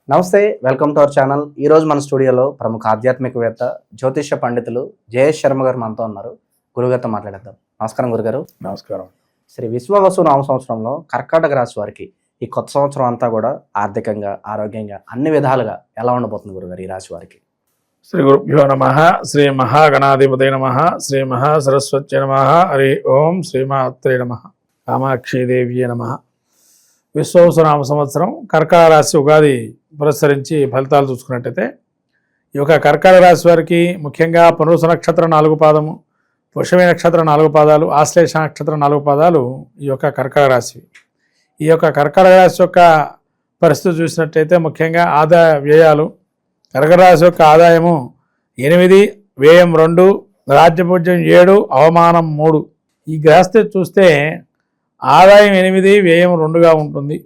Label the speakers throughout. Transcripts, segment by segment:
Speaker 1: నమస్తే, welcome to our channel. ఈరోజు మన స్టూడియోలో ప్రముఖ ఆధ్యాత్మికవేత్త జ్యోతిష్య పండితులు జయేష్ శర్మ గారు మనతో ఉన్నారు. గురుగారితో మాట్లాడేద్దాం. నమస్కారం గురుగారు.
Speaker 2: నమస్కారం.
Speaker 1: శ్రీ విశ్వవసు నామ సంవత్సరంలో కర్కాటక రాశి వారికి ఈ కొత్త సంవత్సరం అంతా కూడా ఆర్థికంగా, ఆరోగ్యంగా అన్ని విధాలుగా ఎలా ఉండబోతుంది గురుగారు ఈ రాశి వారికి?
Speaker 2: శ్రీ గురుభ్యో నమః. శ్రీ మహాగణాధిపతయ నమః. శ్రీ మహాసరస్వత్యై నమః. హరి ఓం. శ్రీమాత్రే నమః. కామాక్షీదేవ్యే నమః. విశ్వవసు నామ సంవత్సరం కర్కాటక రాశి ఉగాది పురస్కరించి ఫలితాలు చూసుకున్నట్టయితే ఈ యొక్క కర్కాటక రాశి వారికి ముఖ్యంగా పునరుస నక్షత్రం 4 పాదము, పుష్యమి నక్షత్రం 4 పాదాలు, ఆశ్లేష నక్షత్రం 4 పాదాలు ఈ యొక్క కర్కాటక రాశి. ఈ యొక్క కర్కాటక రాశి యొక్క పరిస్థితి చూసినట్టయితే ముఖ్యంగా ఆదాయ వ్యయాలు, కర్కాటక రాశి యొక్క ఆదాయము 8, వ్యయం 2, రాజ్యపూజ్యం 7, అవమానం 3. ఈ గ్రహస్థితి చూస్తే ఆదాయం 8, వ్యయం 2గా ఉంటుంది.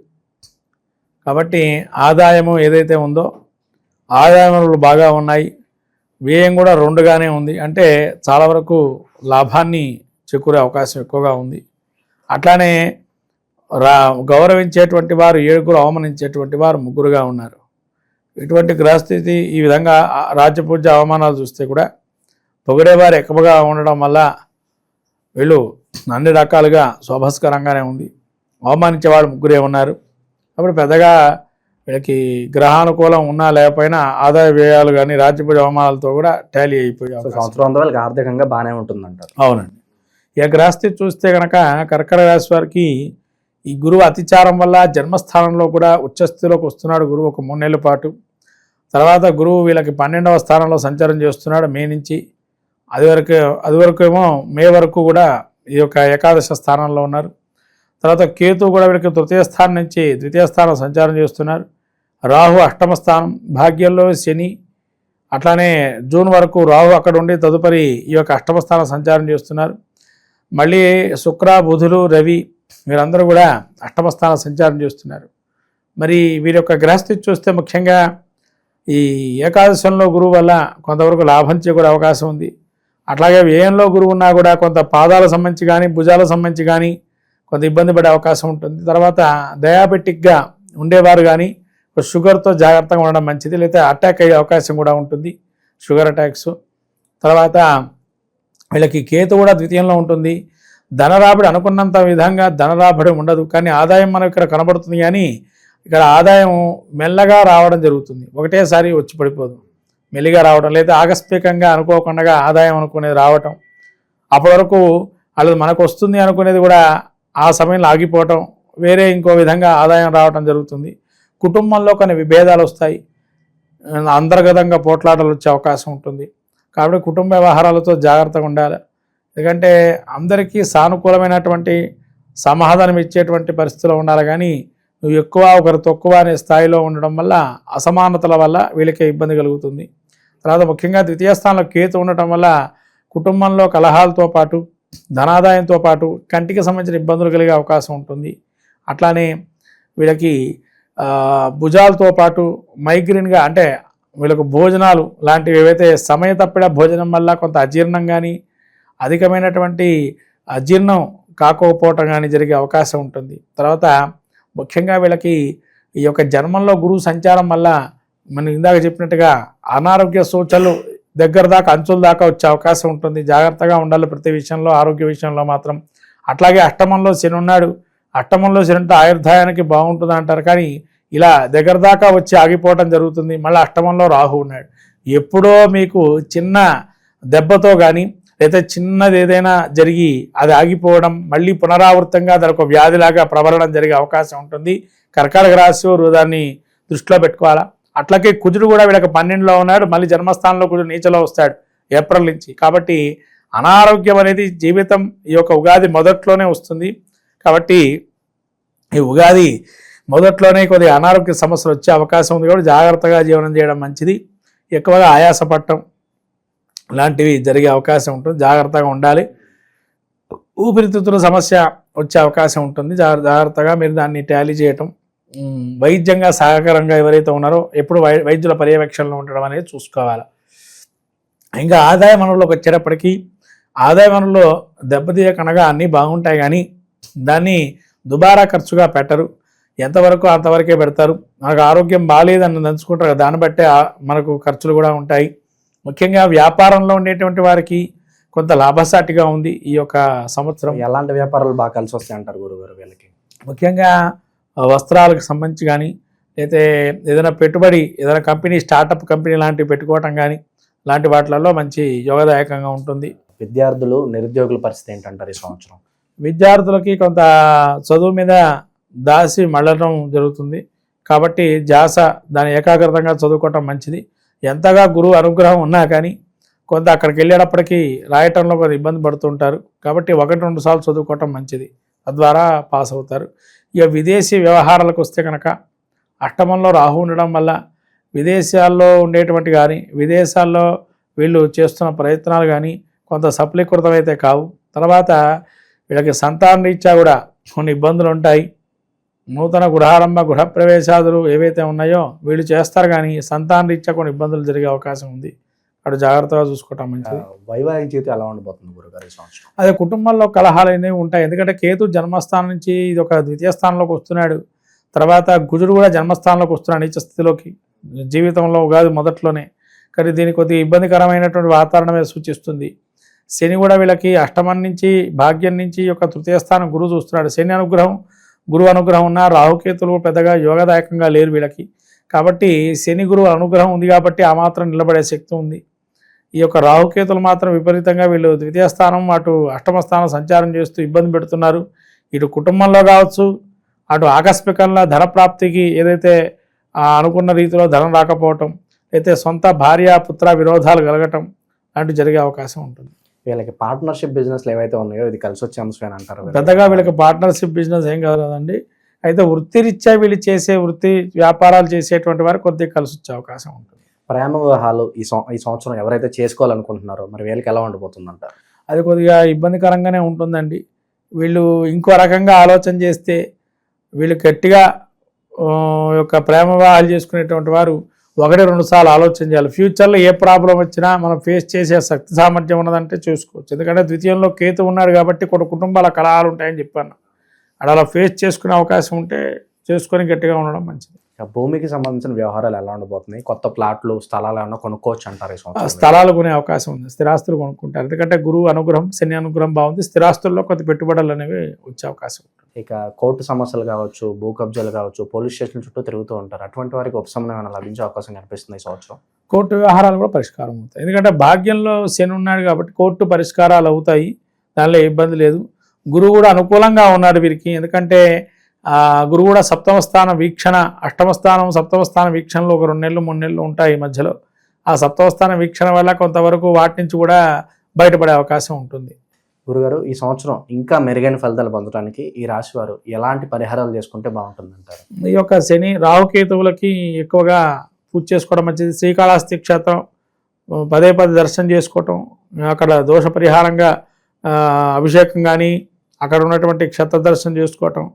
Speaker 2: కాబట్టి ఆదాయము ఏదైతే ఉందో ఆదాయములు బాగా ఉన్నాయి, వ్యయం కూడా 2గానే ఉంది. అంటే చాలా వరకు లాభాన్ని చేకూరే అవకాశం ఎక్కువగా ఉంది. అట్లానే గౌరవించేటువంటి వారు 7, అవమానించేటువంటి వారు 3గా ఉన్నారు. ఇటువంటి గ్రహస్థితి ఈ విధంగా రాజ్యపూజ్య అవమానాలు చూస్తే కూడా పొగిడేవారు ఎక్కువగా ఉండడం వల్ల వీళ్ళు అన్ని రకాలుగా శోభస్కరంగానే ఉంది. అవమానించేవాడు 3 ఉన్నారు. కాబట్టి పెద్దగా వీళ్ళకి గ్రహానుకూలం ఉన్నా లేకపోయినా ఆదాయ వ్యయాలు కానీ రాజ్యపూజ్య అవమానాలతో కూడా టాలీ అయిపోయి
Speaker 1: సంవత్సరం అంతా వాళ్ళకి ఆర్థికంగా బాగానే ఉంటుందంటారు.
Speaker 2: అవునండి. ఈ గ్రహస్థితి చూస్తే కనుక కర్కాటక రాశి వారికి ఈ గురువు అతిచారం వల్ల జన్మస్థానంలో కూడా ఉచ్చస్థితిలోకి వస్తున్నాడు గురువు ఒక 3 నెలల పాటు. తర్వాత గురువు వీళ్ళకి 12వ స్థానంలో సంచారం చేస్తున్నాడు మే నుంచి. అది వరకు ఏమో మే వరకు కూడా ఈ యొక్క ఏకాదశ స్థానంలో ఉన్నారు. తర్వాత కేతు కూడా వీళ్ళకి 3వ స్థానం నుంచి 2వ స్థానం సంచారం చేస్తున్నారు. రాహు 8వ స్థానం, భాగ్యంలో శని. అట్లానే జూన్ వరకు రాహు అక్కడ ఉండి తదుపరి ఈ యొక్క 8వ స్థానం సంచారం చేస్తున్నారు. మళ్ళీ శుక్ర, బుధులు, రవి వీరందరూ కూడా 8వ స్థానం సంచారం చేస్తున్నారు. మరి వీరి యొక్క గ్రహస్థితి చూస్తే ముఖ్యంగా ఈ ఏకాదశంలో గురువు వల్ల కొంతవరకు లాభం చేకూరే అవకాశం ఉంది. అట్లాగే వ్యయంలో గురువు ఉన్నా కూడా కొంత పాదాలకు సంబంధించి కానీ భుజాలకు సంబంధించి కానీ కొంత ఇబ్బంది పడే అవకాశం ఉంటుంది. తర్వాత డయాబెటిక్గా ఉండేవారు కానీ షుగర్తో జాగ్రత్తగా ఉండడం మంచిది, లేకపోతే అటాక్ అయ్యే అవకాశం కూడా ఉంటుంది, షుగర్ అటాక్స్. తర్వాత వీళ్ళకి కేతు కూడా 2యంలో ఉంటుంది. ధనరాబడి అనుకున్నంత విధంగా ధనరాబడి ఉండదు, కానీ ఆదాయం మనకు ఇక్కడ కనబడుతుంది. కానీ ఇక్కడ ఆదాయం మెల్లగా రావడం జరుగుతుంది, ఒకటేసారి వచ్చి పడిపోదు, మెల్లిగా రావడం, లేదా ఆకస్మికంగా అనుకోకుండా ఆదాయం అనుకునేది రావటం, అప్పటి వరకు వాళ్ళు మనకు వస్తుంది అనుకునేది కూడా ఆ సమయంలో ఆగిపోవటం, వేరే ఇంకో విధంగా ఆదాయం రావటం జరుగుతుంది. కుటుంబంలో కొన్ని విభేదాలు వస్తాయి, అంతర్గతంగా పోట్లాటలు వచ్చే అవకాశం ఉంటుంది. కాబట్టి కుటుంబ వ్యవహారాలతో జాగ్రత్తగా ఉండాలి. ఎందుకంటే అందరికీ సానుకూలమైనటువంటి సమాధానం ఇచ్చేటువంటి పరిస్థితిలో ఉండాలి. కానీ నువ్వు ఎక్కువ ఒకరు తక్కువ అనే స్థాయిలో ఉండడం వల్ల అసమానతల వల్ల వీళ్ళకే ఇబ్బంది కలుగుతుంది. తర్వాత ముఖ్యంగా 2వ స్థానంలో కేతు ఉండటం వల్ల కుటుంబంలో కలహాలతో పాటు ధనాదాయంతో పాటు కంటికి సంబంధించిన ఇబ్బందులు కలిగే అవకాశం ఉంటుంది. అట్లానే వీళ్ళకి భుజాలతో పాటు మైగ్రేన్గా, అంటే వీళ్ళకు భోజనాలు లాంటివి ఏవైతే సమయ తప్పిడ భోజనం వల్ల కొంత అజీర్ణం కానీ అధికమైనటువంటి అజీర్ణం కాకపోవటం కానీ జరిగే అవకాశం ఉంటుంది. తర్వాత ముఖ్యంగా వీళ్ళకి ఈ యొక్క జన్మంలో గురువు సంచారం వల్ల మనం ఇందాక చెప్పినట్టుగా అనారోగ్య సూచనలు దగ్గర దాకా అంచుల దాకా వచ్చే అవకాశం ఉంటుంది. జాగ్రత్తగా ఉండాలి ప్రతి విషయంలో, ఆరోగ్య విషయంలో మాత్రం. అట్లాగే అష్టమంలో శని ఉన్నాడు. అష్టమంలో శని అంటే ఆయుర్దాయానికి బాగుంటుంది అంటారు, కానీ ఇలా దగ్గర దాకా వచ్చి ఆగిపోవటం జరుగుతుంది. మళ్ళీ అష్టమంలో రాహు ఉన్నాడు. ఎప్పుడో మీకు చిన్న దెబ్బతో కానీ లేదా చిన్నది ఏదైనా జరిగి అది ఆగిపోవడం, మళ్ళీ పునరావృతంగా దానికి ఒక వ్యాధిలాగా ప్రబలడం జరిగే అవకాశం ఉంటుంది. కర్కాటక రాశి వారు దాన్ని దృష్టిలో పెట్టుకోవాలా. అట్లాగే కుజుడు కూడా వీళ్ళకి 12లో ఉన్నాడు. మళ్ళీ జన్మస్థానంలో కుజుడు నీచలో వస్తాడు ఏప్రిల్ నుంచి. కాబట్టి అనారోగ్యం అనేది జీవితం ఈ యొక్క ఉగాది మొదట్లోనే వస్తుంది. కాబట్టి ఈ ఉగాది మొదట్లోనే కొద్దిగా అనారోగ్య సమస్యలు వచ్చే అవకాశం ఉంది. కాబట్టి జాగ్రత్తగా జీవనం చేయడం మంచిది. ఎక్కువగా ఆయాసపడటం లాంటివి జరిగే అవకాశం ఉంటుంది, జాగ్రత్తగా ఉండాలి. ఊపిరితిత్తుల సమస్య వచ్చే అవకాశం ఉంటుంది, జాగ్రత్తగా మీరు దాన్ని టాలీ చేయటం. వైద్యంగా సహకారంగా ఎవరైతే ఉన్నారో ఎప్పుడు వైద్యుల పర్యవేక్షణలో ఉండడం అనేది చూసుకోవాలి. ఇంకా ఆదాయ వనరులకు వచ్చేటప్పటికీ ఆదాయ వనరులో దెబ్బతీయకనగా అన్నీ బాగుంటాయి, కానీ దాన్ని దుబారా ఖర్చుగా పెట్టరు. ఎంతవరకు అంతవరకే పెడతారు. మనకు ఆరోగ్యం బాగాలేదని దంచుకుంటారు, దాన్ని బట్టే మనకు ఖర్చులు కూడా ఉంటాయి. ముఖ్యంగా వ్యాపారంలో ఉండేటువంటి వారికి కొంత లాభసాటిగా ఉంది ఈ యొక్క సంవత్సరం.
Speaker 1: ఎలాంటి వ్యాపారాలు బాగా కలిసి వస్తాయి అంటారు గురుగారు వీళ్ళకి?
Speaker 2: ముఖ్యంగా వస్త్రాలకు సంబంధించి కానీ, అయితే ఏదైనా పెట్టుబడి, ఏదైనా కంపెనీ, స్టార్టప్ కంపెనీ లాంటివి పెట్టుకోవటం కానీ, లాంటి వాటిలలో మంచి యోగదాయకంగా ఉంటుంది.
Speaker 1: విద్యార్థులు, నిరుద్యోగుల పరిస్థితి ఏంటంటారు ఈ సంవత్సరం?
Speaker 2: విద్యార్థులకి కొంత చదువు మీద దాసి మళ్ళడం జరుగుతుంది కాబట్టి దాని ఏకాగ్రతంగా చదువుకోవటం మంచిది. ఎంతగా గురువు అనుగ్రహం ఉన్నా కానీ కొంత అక్కడికి వెళ్ళేటప్పటికీ రాయటంలో కొంత ఇబ్బంది పడుతుంటారు కాబట్టి 1-2 సార్లు చదువుకోవటం మంచిది, తద్వారా పాస్ అవుతారు. ఇక విదేశీ వ్యవహారాలకు వస్తే కనుక అష్టమంలో రాహు ఉండడం వల్ల విదేశాల్లో ఉండేటువంటి కానీ, విదేశాల్లో వీళ్ళు చేస్తున్న ప్రయత్నాలు కానీ కొంత సఫలీకృతమైతే కావు. తర్వాత వీళ్ళకి సంతాన రీత్యా కూడా కొన్ని ఇబ్బందులు ఉంటాయి. నూతన గృహారంభ, గృహప్రవేశాదులు ఏవైతే ఉన్నాయో వీళ్ళు చేస్తారు కానీ సంతాన రీత్యా కొన్ని ఇబ్బందులు జరిగే అవకాశం ఉంది. అటు జాగ్రత్తగా చూసుకోవటం మంచిది.
Speaker 1: వైవాహిక జీవితం ఎలా ఉండబోతుంది గురుగారు ఈ సంవత్సరం?
Speaker 2: అదే కుటుంబంలో కలహాలు అనేవి ఉంటాయి. ఎందుకంటే కేతు జన్మస్థానం నుంచి ఇది ఒక ద్వితీయ స్థానంలోకి వస్తున్నాడు. తర్వాత కుజుడు కూడా జన్మస్థానంలోకి వస్తున్నాడు నీచ స్థితిలోకి, జీవితంలో ఉగాది మొదట్లోనే. కానీ దీనికి కొద్దిగా ఇబ్బందికరమైనటువంటి వాతావరణమే సూచిస్తుంది. శని కూడా వీళ్ళకి అష్టమం నుంచి, భాగ్యం నుంచి యొక్క తృతీయ స్థానం గురువు చూస్తున్నాడు. శని అనుగ్రహం, గురువు అనుగ్రహం ఉన్న రాహుకేతులు పెద్దగా యోగదాయకంగా లేరు వీళ్ళకి. కాబట్టి శని గురువు అనుగ్రహం ఉంది కాబట్టి ఆ మాత్రం నిలబడే శక్తి ఉంది. ఈ యొక్క రాహుకేతులు మాత్రం విపరీతంగా వీళ్ళు ద్వితీయ స్థానం, అటు అష్టమ స్థానం సంచారం చేస్తూ ఇబ్బంది పెడుతున్నారు. ఇటు కుటుంబంలో కావచ్చు, అటు ఆకస్మికంగా ధన ప్రాప్తికి ఏదైతే అనుకున్న రీతిలో ధనం రాకపోవటం, అయితే సొంత భార్య పుత్ర విరోధాలు కలగటం లాంటివి జరిగే అవకాశం ఉంటుంది.
Speaker 1: వీళ్ళకి పార్ట్నర్షిప్ బిజినెస్లు ఏవైతే ఉన్నాయో ఇది కలిసి వచ్చే అంశం అంటారు?
Speaker 2: పెద్దగా వీళ్ళకి పార్ట్నర్షిప్ బిజినెస్ ఏం కాదు కదండి. అయితే వృత్తిరీత్యా వీళ్ళు చేసే వృత్తి వ్యాపారాలు చేసేటువంటి వారికి కొద్దిగా కలిసి వచ్చే అవకాశం ఉంటుంది.
Speaker 1: ప్రేమ వివాహాలు ఈ సంవత్సరం ఎవరైతే చేసుకోవాలనుకుంటున్నారో మరి వీళ్ళకి ఎలా ఉండబోతుందంటారు?
Speaker 2: అది కొద్దిగా ఇబ్బందికరంగానే ఉంటుందండి. వీళ్ళు ఇంకో రకంగా ఆలోచన చేస్తే వీళ్ళు గట్టిగా యొక్క ప్రేమ వివాహాలు చేసుకునేటువంటి వారు 1-2 సార్లు ఆలోచన చేయాలి. ఫ్యూచర్లో ఏ ప్రాబ్లం వచ్చినా మనం ఫేస్ చేసే శక్తి సామర్థ్యం ఉన్నదంటే చూసుకోవచ్చు. ఎందుకంటే ద్వితీయంలో కేతు ఉన్నాడు కాబట్టి కొన్ని కుటుంబాల కలహాలు ఉంటాయని చెప్పాను. అలా ఫేస్ చేసుకునే అవకాశం ఉంటే చేసుకొని గట్టిగా ఉండడం మంచిది.
Speaker 1: భూమికి సంబంధించిన వ్యవహారాలు ఎలా ఉండబోతున్నాయి? కొత్త ప్లాట్లు, స్థలాలు ఏమన్నా కొనుక్కోవచ్చు అంటారు ఈ సంవత్సరం?
Speaker 2: స్థలాలు కొనే అవకాశం ఉంది, స్థిరాస్తులు కొనుక్కుంటారు. ఎందుకంటే గురువు అనుగ్రహం, శని అనుగ్రహం బాగుంది. స్థిరాస్తుల్లో కొంత పెట్టుబడులు అనేవి వచ్చే అవకాశం ఉంటుంది.
Speaker 1: ఇక కోర్టు సమస్యలు కావచ్చు, భూ కబ్జాలు కావచ్చు, పోలీస్ స్టేషన్ చుట్టూ తిరుగుతూ ఉంటారు. అటువంటి వారికి ఉపశమనం ఏమైనా లభించే అవకాశం కనిపిస్తుంది ఈ సంవత్సరం?
Speaker 2: కోర్టు వ్యవహారాలు కూడా పరిష్కారం అవుతాయి. ఎందుకంటే భాగ్యంలో శని ఉన్నాడు కాబట్టి కోర్టు పరిష్కారాలు అవుతాయి, దానిలో ఇబ్బంది లేదు. గురువు కూడా అనుకూలంగా ఉన్నాడు వీరికి. ఎందుకంటే గురువు కూడా సప్తమ స్థానం వీక్షణ, అష్టమ స్థానం సప్తమ స్థానం వీక్షణలో ఒక 2 నెలలు 3 నెలలు ఉంటాయి మధ్యలో. ఆ సప్తమ స్థానం వీక్షణ వల్ల కొంతవరకు వాటి నుంచి కూడా బయటపడే అవకాశం ఉంటుంది.
Speaker 1: గురుగారు, ఈ సంవత్సరం ఇంకా మెరుగైన ఫలితాలు పొందడానికి ఈ రాశి వారు ఎలాంటి పరిహారాలు చేసుకుంటే బాగుంటుందంటారు?
Speaker 2: ఈ యొక్క శని రాహుకేతువులకి ఎక్కువగా పూజ చేసుకోవడం మంచిది. శ్రీకాళహస్తి క్షేత్రం పదే దర్శనం చేసుకోవటం, అక్కడ దోష పరిహారంగా అభిషేకం కానీ, అక్కడ ఉన్నటువంటి క్షేత్ర దర్శనం చేసుకోవటం,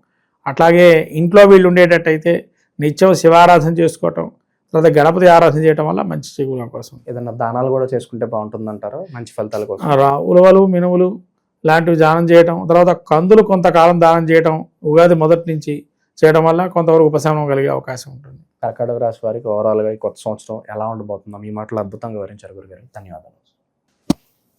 Speaker 2: అట్లాగే ఇంట్లో వీళ్ళు ఉండేటట్టయితే నిత్యం శివారాధన చేసుకోవటం, తర్వాత గణపతి ఆరాధన చేయడం వల్ల మంచి చిగుల కోసం.
Speaker 1: ఏదైనా దానాలు కూడా చేసుకుంటే బాగుంటుందంటారు మంచి ఫలితాల కోసం?
Speaker 2: ఉలవలు, మినుములు లాంటివి దానం చేయటం, తర్వాత కందులు కొంతకాలం దానం చేయటం ఉగాది మొదటి నుంచి చేయడం వల్ల కొంతవరకు ఉపశమనం కలిగే అవకాశం ఉంటుంది.
Speaker 1: కర్కాటక రాశి వారికి ఓవరాల్గా ఈ కొత్త సంవత్సరం ఎలా ఉండబోతుందో మీ మాటలు అద్భుతంగా వివరించారు గురుగారు. ధన్యవాదాలు.